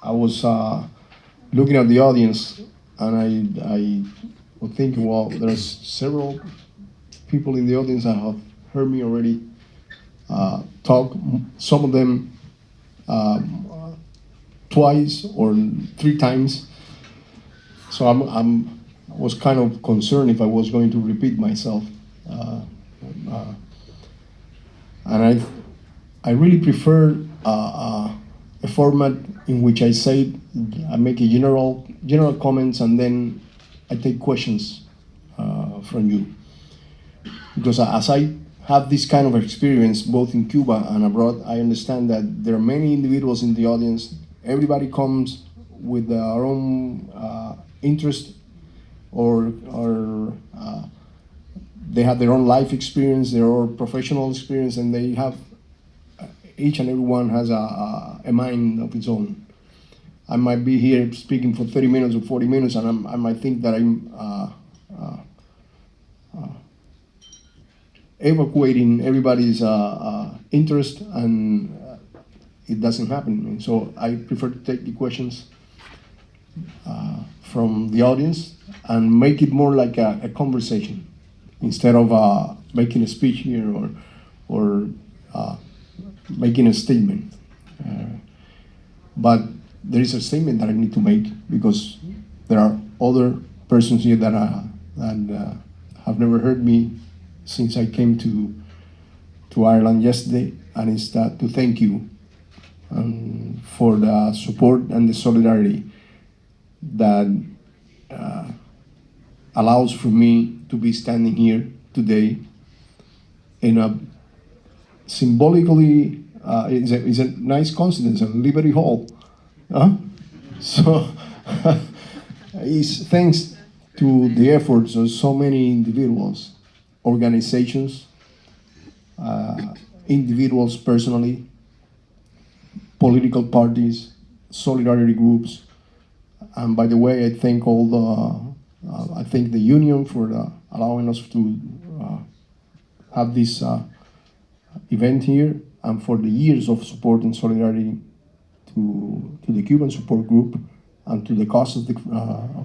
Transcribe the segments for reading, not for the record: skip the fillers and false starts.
I was looking at the audience, and I was thinking, well, there's several people in the audience that have heard me already talk. Some of them twice or three times. So I was kind of concerned if I was going to repeat myself. Uh, uh, and I really prefer a format in which I make a general comments, and then I take questions from you, because as I have this kind of experience both in Cuba and abroad, I understand that there are many individuals in the audience. Everybody comes with their own interest, or they have their own life experience, their own professional experience, and they have each and every one has a mind of its own. I might be here speaking for 30 minutes or 40 minutes, and I might think that I'm evacuating everybody's interest, and it doesn't happen. And so I prefer to take the questions from the audience and make it more like a conversation instead of making a speech here, or making a statement. But there is a statement that I need to make, because there are other persons here that have never heard me since I came to Ireland yesterday, and it's that to thank you for the support and the solidarity that allows for me to be standing here today in a symbolically, it's a nice coincidence, in Liberty Hall. Huh? So it's thanks to the efforts of so many individuals, organizations, individuals personally, political parties, solidarity groups. And by the way, I thank the union for allowing us to have this event here, and for the years of support and solidarity to the Cuban support group and to the cause of the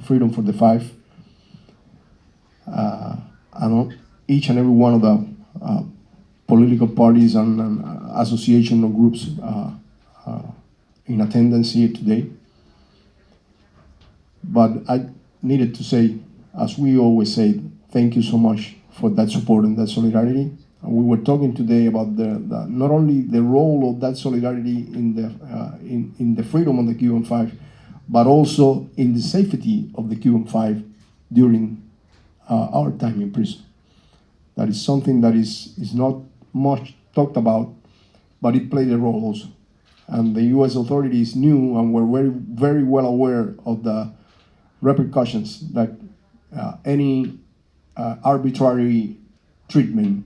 freedom for the five. And each and every one of the political parties and association or groups in attendance here today. But I needed to say, as we always say, thank you so much for that support and that solidarity. And we were talking today about not only the role of that solidarity in the freedom of the Cuban Five, but also in the safety of the Cuban Five during our time in prison. That is something that is not much talked about, but it played a role also. And the U.S. authorities knew and were very, very well aware of the repercussions that any arbitrary treatment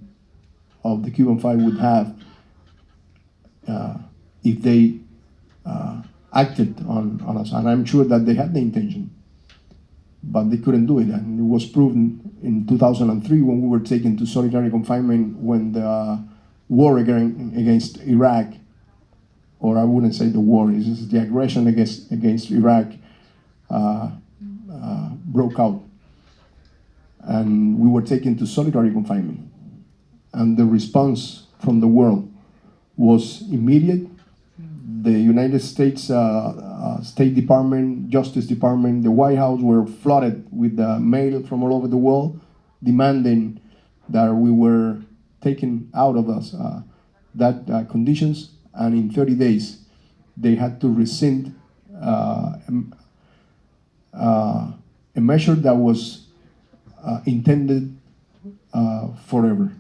of the Cuban Five would have if they acted on us. And I'm sure that they had the intention, but they couldn't do it. And it was proven in 2003 when we were taken to solitary confinement when the war against Iraq, or I wouldn't say the war, it's the aggression against Iraq broke out. And we were taken to solitary confinement. And the response from the world was immediate. The United States State Department, Justice Department, the White House were flooded with mail from all over the world demanding that we were taken out of that conditions. And in 30 days, they had to rescind a measure that was intended forever.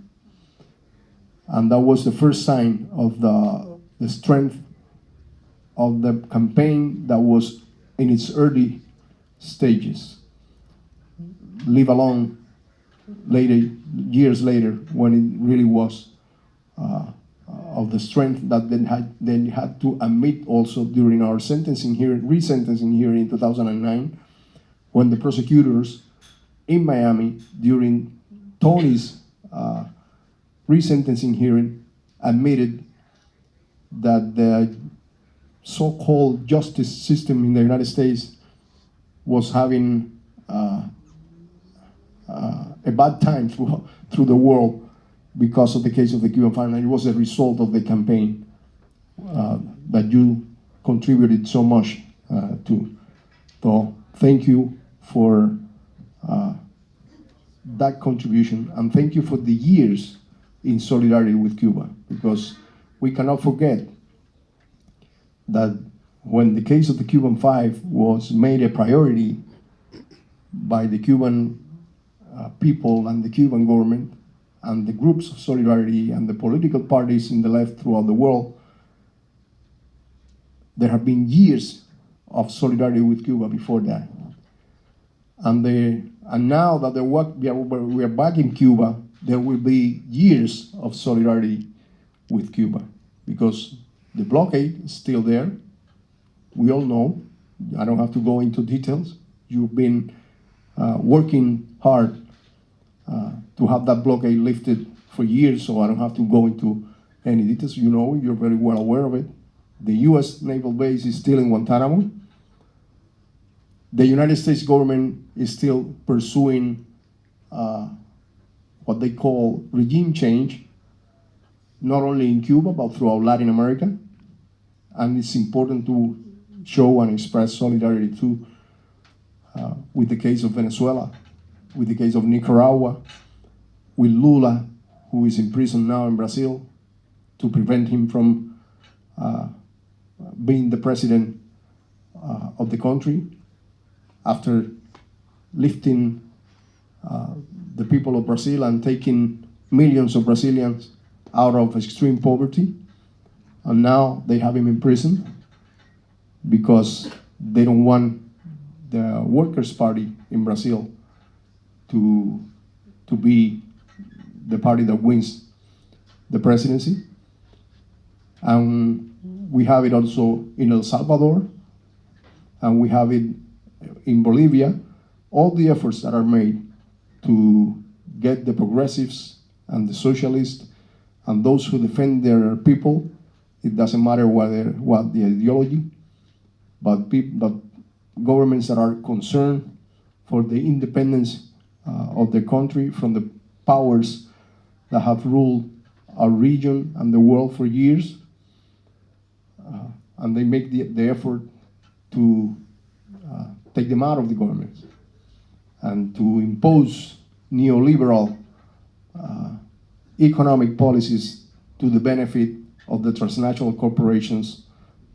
And that was the first sign of the strength of the campaign that was in its early stages, leave alone later, years later, when it really was of the strength that then had to admit also during our sentencing hearing, resentencing hearing in 2009, when the prosecutors in Miami during Tony's resentencing hearing admitted that the so-called justice system in the United States was having a bad time through the world because of the case of the Cuban Final. It was a result of the campaign that you contributed so much to. So thank you for that contribution, and thank you for the years in solidarity with Cuba, because we cannot forget that when the case of the Cuban Five was made a priority by the Cuban people and the Cuban government and the groups of solidarity and the political parties in the left throughout the world, there have been years of solidarity with Cuba before that. And now that we are back in Cuba, there will be years of solidarity with Cuba, because the blockade is still there. We all know. I don't have to go into details. You've been working hard to have that blockade lifted for years, so I don't have to go into any details. You know, you're very well aware of it. The U.S. naval base is still in Guantanamo. The United States government is still pursuing what they call regime change, not only in Cuba, but throughout Latin America. And it's important to show and express solidarity too with the case of Venezuela, with the case of Nicaragua, with Lula, who is in prison now in Brazil, to prevent him from being the president of the country, after lifting the people of Brazil and taking millions of Brazilians out of extreme poverty. And now they have him in prison because they don't want the Workers' Party in Brazil to be the party that wins the presidency. And we have it also in El Salvador, and we have it in Bolivia. All the efforts that are made to get the progressives and the socialists and those who defend their people, it doesn't matter what the ideology, but governments that are concerned for the independence of the country from the powers that have ruled our region and the world for years, and they make the effort to take them out of the government and to impose neoliberal economic policies to the benefit of the transnational corporations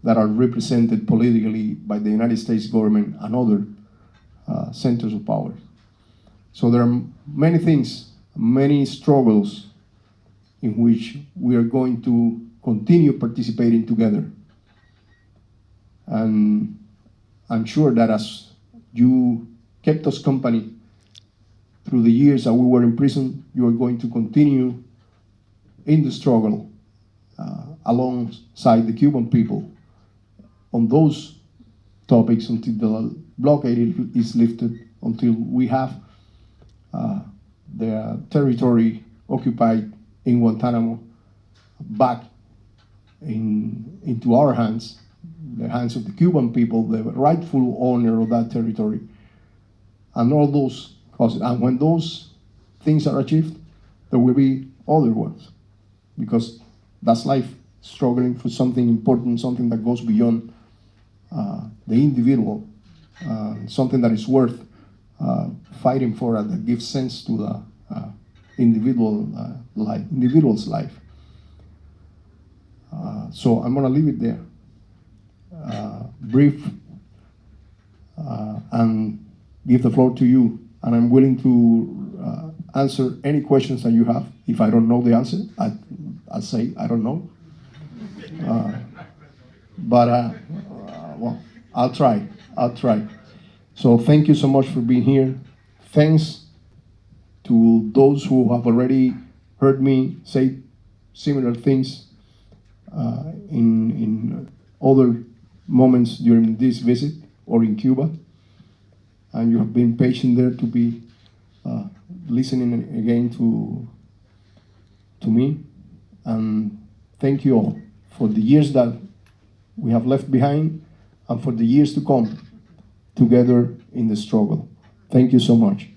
that are represented politically by the United States government and other centers of power. So there are many things, many struggles in which we are going to continue participating together. And I'm sure that as you kept us company through the years that we were in prison, you are going to continue in the struggle alongside the Cuban people on those topics until the blockade is lifted, until we have the territory occupied in Guantanamo back into our hands, the hands of the Cuban people, the rightful owner of that territory, and all those causes. And when those things are achieved, there will be other ones, because that's life, struggling for something important, something that goes beyond the individual, something that is worth fighting for, and that gives sense to the individual's life. So I'm gonna leave it there. Brief, and give the floor to you. And I'm willing to answer any questions that you have. If I don't know the answer, I'll say I don't know. Well, I'll try. So thank you so much for being here. Thanks to those who have already heard me say similar things in other moments during this visit or in Cuba. And you have been patient there to be listening again to me. And thank you all for the years that we have left behind and for the years to come together in the struggle. Thank you so much.